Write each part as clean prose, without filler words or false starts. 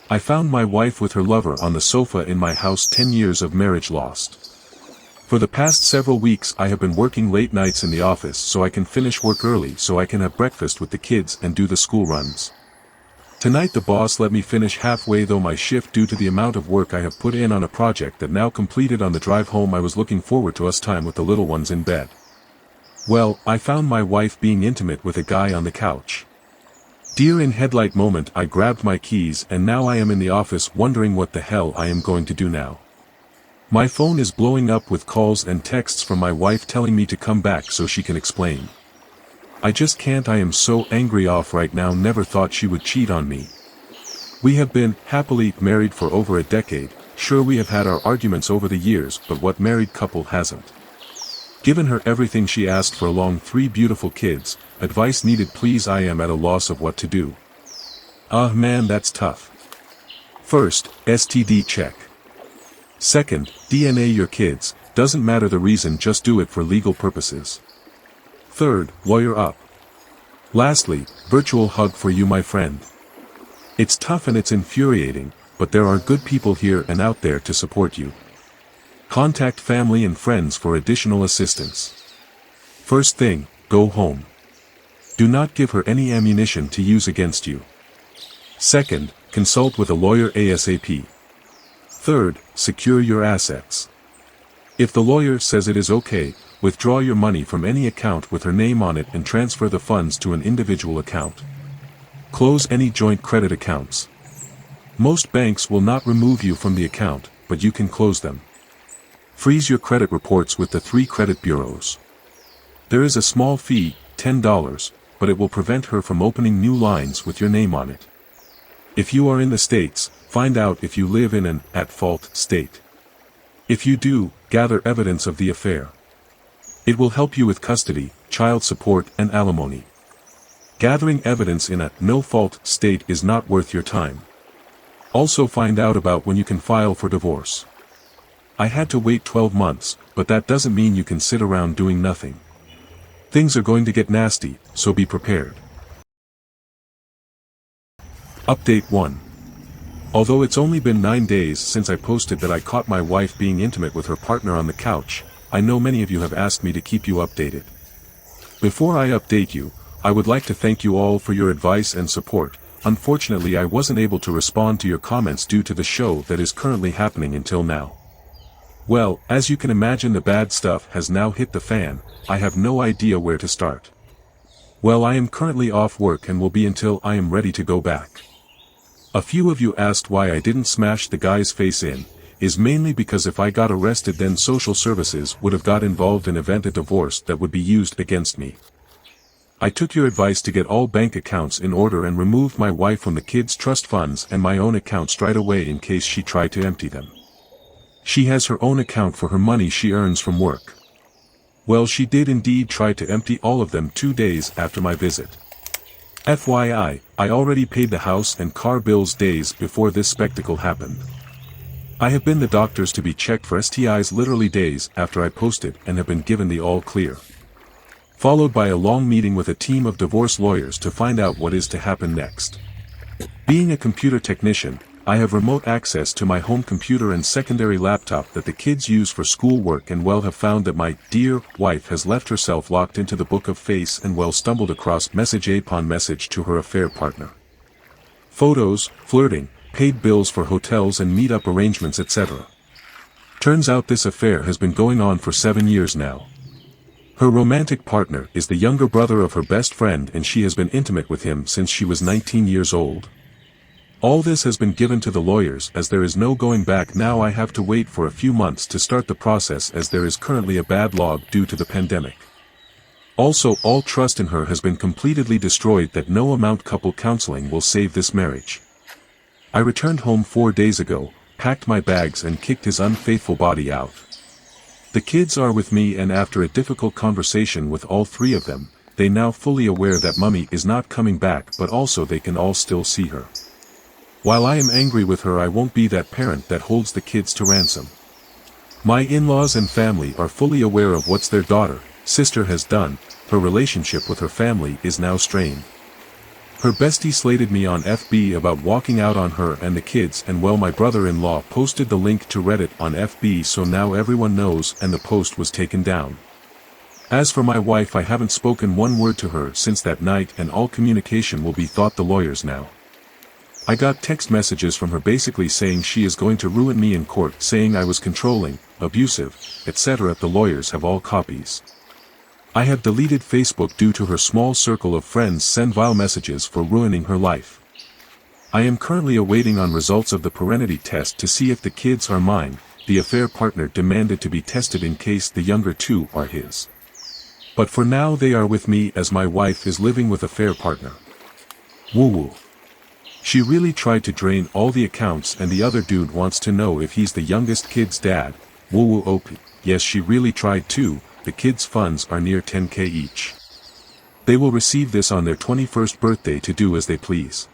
I found my wife with her lover on the sofa in my house. 10 years of marriage lost. For the past several weeks I have been working late nights in the office so I can finish work early so I can have breakfast with the kids and do the school runs. Tonight the boss let me finish halfway though my shift due to the amount of work I have put in on a project that now completed. On the drive home I was looking forward to us time with the little ones in bed. Well, I found my wife being intimate with a guy on the couch. Deer in headlight moment. I grabbed my keys and now I am in the office wondering what the hell I am going to do now. My phone is blowing up with calls and texts from my wife telling me to come back so she can explain. I just can't. I am so angry off right now. Never thought she would cheat on me. We have been happily married for over a decade. Sure, we have had our arguments over the years, but what married couple hasn't? Given her everything she asked for along 3 beautiful kids. Advice needed please. I am at a loss of what to do. Man, that's tough. First, STD check. Second, DNA your kids, doesn't matter the reason, just do it for legal purposes. Third, lawyer up. Lastly, virtual hug for you my friend. It's tough and it's infuriating, but there are good people here and out there to support you. Contact family and friends for additional assistance. First thing, go home. Do not give her any ammunition to use against you. Second, consult with a lawyer ASAP. Third, secure your assets. If the lawyer says it is okay, withdraw your money from any account with her name on it and transfer the funds to an individual account. Close any joint credit accounts. Most banks will not remove you from the account, but you can close them. Freeze your credit reports with the 3 credit bureaus. There is a small fee, $10, but it will prevent her from opening new lines with your name on it. If you are in the States, find out if you live in an at-fault state. If you do, gather evidence of the affair. It will help you with custody, child support and alimony. Gathering evidence in a no-fault state is not worth your time. Also find out about when you can file for divorce. I had to wait 12 months, but that doesn't mean you can sit around doing nothing. Things are going to get nasty, so be prepared. Update 1. Although it's only been 9 days since I posted that I caught my wife being intimate with her partner on the couch, I know many of you have asked me to keep you updated. Before I update you, I would like to thank you all for your advice and support. Unfortunately, I wasn't able to respond to your comments due to the show that is currently happening until now. Well, as you can imagine, the bad stuff has now hit the fan. I have no idea where to start. Well, I am currently off work and will be until I am ready to go back. A few of you asked why I didn't smash the guy's face in, is mainly because if I got arrested then social services would have got involved in a divorce that would be used against me. I took your advice to get all bank accounts in order and removed my wife from the kids' trust funds and my own accounts right away in case she tried to empty them. She has her own account for her money she earns from work. Well, she did indeed try to empty all of them 2 days after my visit. FYI, I already paid the house and car bills days before this spectacle happened. I have been the doctors to be checked for STIs literally days after I posted and have been given the all clear. Followed by a long meeting with a team of divorce lawyers to find out what is to happen next. Being a computer technician, I have remote access to my home computer and secondary laptop that the kids use for schoolwork and well have found that my dear wife has left herself locked into the book of face and well stumbled across message upon message to her affair partner. Photos, flirting, paid bills for hotels and meet-up arrangements, etc. Turns out this affair has been going on for 7 years now. Her romantic partner is the younger brother of her best friend and she has been intimate with him since she was 19 years old. All this has been given to the lawyers as there is no going back. Now I have to wait for a few months to start the process as there is currently a bad log due to the pandemic. Also, all trust in her has been completely destroyed that no amount couple counseling will save this marriage. I returned home 4 days ago, packed my bags and kicked his unfaithful body out. The kids are with me and after a difficult conversation with all 3 of them, they now fully aware that mummy is not coming back but also they can all still see her. While I am angry with her, I won't be that parent that holds the kids to ransom. My in-laws and family are fully aware of what their daughter, sister has done. Her relationship with her family is now strained. Her bestie slated me on FB about walking out on her and the kids, and well, my brother-in-law posted the link to Reddit on FB, so now everyone knows, and the post was taken down. As for my wife, I haven't spoken one word to her since that night, and all communication will be thought the lawyers now. I got text messages from her basically saying she is going to ruin me in court, saying I was controlling, abusive, etc. The lawyers have all copies. I have deleted Facebook due to her small circle of friends send vile messages for ruining her life. I am currently awaiting on results of the paternity test to see if the kids are mine. The affair partner demanded to be tested in case the younger two are his. But for now they are with me, as my wife is living with affair partner. Woo woo. She really tried to drain all the accounts, and the other dude wants to know if he's the youngest kid's dad. Woo woo op. Yes, she really tried too. The kids' funds are near 10k each. They will receive this on their 21st birthday to do as they please.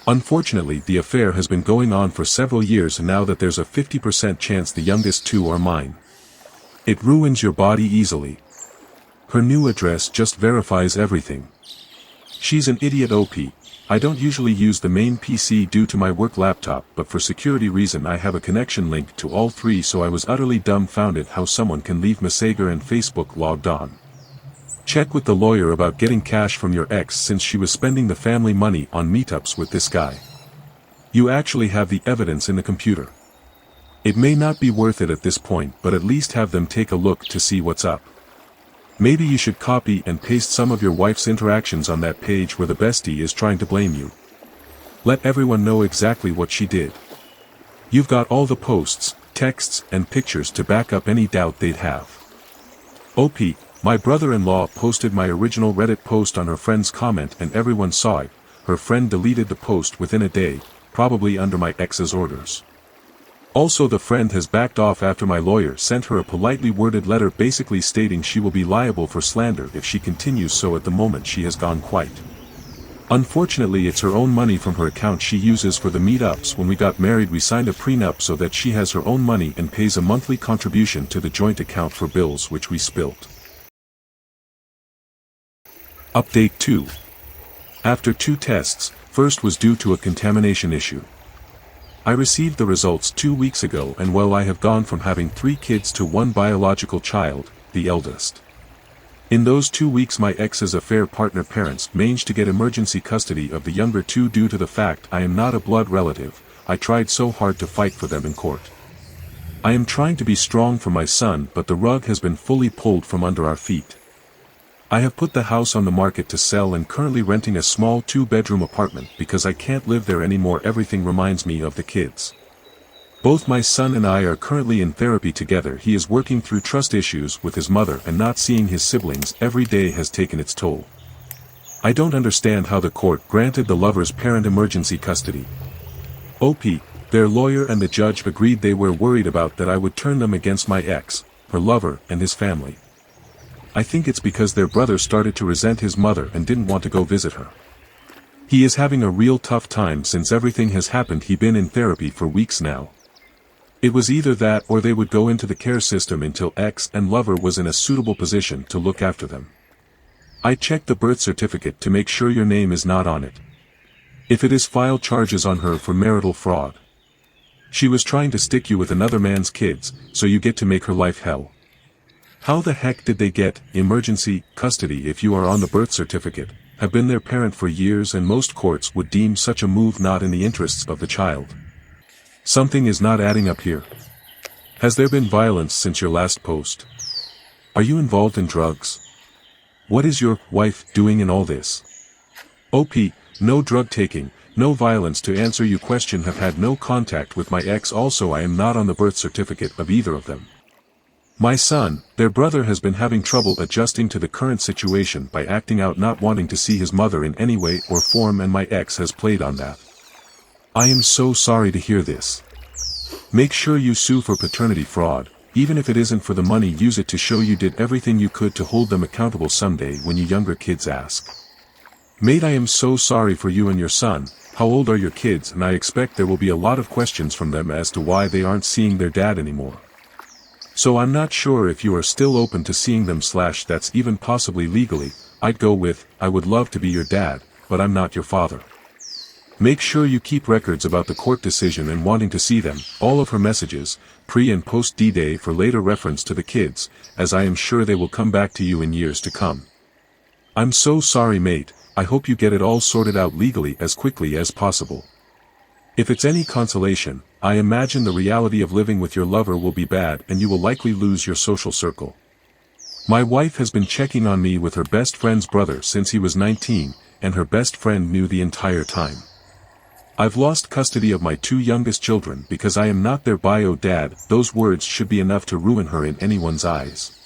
Unfortunately, the affair has been going on for several years now that there's a 50% chance the youngest two are mine. It ruins your body easily. Her new address just verifies everything. She's an idiot OP. I don't usually use the main PC due to my work laptop, but for security reason I have a connection link to all three, so I was utterly dumbfounded how someone can leave Messenger and Facebook logged on. Check with the lawyer about getting cash from your ex, since she was spending the family money on meetups with this guy. You actually have the evidence in the computer. It may not be worth it at this point, but at least have them take a look to see what's up. Maybe you should copy and paste some of your wife's interactions on that page where the bestie is trying to blame you. Let everyone know exactly what she did. You've got all the posts, texts, and pictures to back up any doubt they'd have. OP, my brother-in-law posted my original Reddit post on her friend's comment and everyone saw it. Her friend deleted the post within a day, probably under my ex's orders. Also, the friend has backed off after my lawyer sent her a politely worded letter basically stating she will be liable for slander if she continues, so at the moment she has gone quiet. Unfortunately, it's her own money from her account she uses for the meetups. When we got married we signed a prenup so that she has her own money and pays a monthly contribution to the joint account for bills which we spilt. Update 2. After 2 tests, first was due to a contamination issue. I received the results 2 weeks ago, and well, I have gone from having 3 kids to 1 biological child, the eldest. In those 2 weeks my ex's affair partner parents managed to get emergency custody of the younger 2 due to the fact I am not a blood relative. I tried so hard to fight for them in court. I am trying to be strong for my son, but the rug has been fully pulled from under our feet. I have put the house on the market to sell and currently renting a small 2-bedroom apartment because I can't live there anymore. Everything reminds me of the kids. Both my son and I are currently in therapy together. He is working through trust issues with his mother, and not seeing his siblings every day has taken its toll. I don't understand how the court granted the lover's parent emergency custody. OP, their lawyer and the judge agreed. They were worried about that I would turn them against my ex, her lover, and his family. I think it's because their brother started to resent his mother and didn't want to go visit her. He is having a real tough time since everything has happened. He's been in therapy for weeks now. It was either that or they would go into the care system until ex and lover was in a suitable position to look after them. I checked the birth certificate to make sure your name is not on it. If it is, file charges on her for marital fraud. She was trying to stick you with another man's kids, so you get to make her life hell. How the heck did they get emergency custody if you are on the birth certificate, have been their parent for years, and most courts would deem such a move not in the interests of the child? Something is not adding up here. Has there been violence since your last post? Are you involved in drugs? What is your wife doing in all this? OP, no drug taking, no violence. To answer your question, have had no contact with my ex. Also, I am not on the birth certificate of either of them. My son, their brother, has been having trouble adjusting to the current situation by acting out, not wanting to see his mother in any way or form, and my ex has played on that. I am so sorry to hear this. Make sure you sue for paternity fraud. Even if it isn't for the money, use it to show you did everything you could to hold them accountable someday when your younger kids ask. Mate, I am so sorry for you and your son. How old are your kids? And I expect there will be a lot of questions from them as to why they aren't seeing their dad anymore. So I'm not sure if you are still open to seeing them / that's even possibly legally. I'd go with, I would love to be your dad, but I'm not your father. Make sure you keep records about the court decision and wanting to see them, all of her messages, pre and post D-Day for later reference to the kids, as I am sure they will come back to you in years to come. I'm so sorry mate, I hope you get it all sorted out legally as quickly as possible. If it's any consolation, I imagine the reality of living with your lover will be bad and you will likely lose your social circle. My wife has been checking on me with her best friend's brother since he was 19, and her best friend knew the entire time. I've lost custody of my 2 youngest children because I am not their bio dad. Those words should be enough to ruin her in anyone's eyes.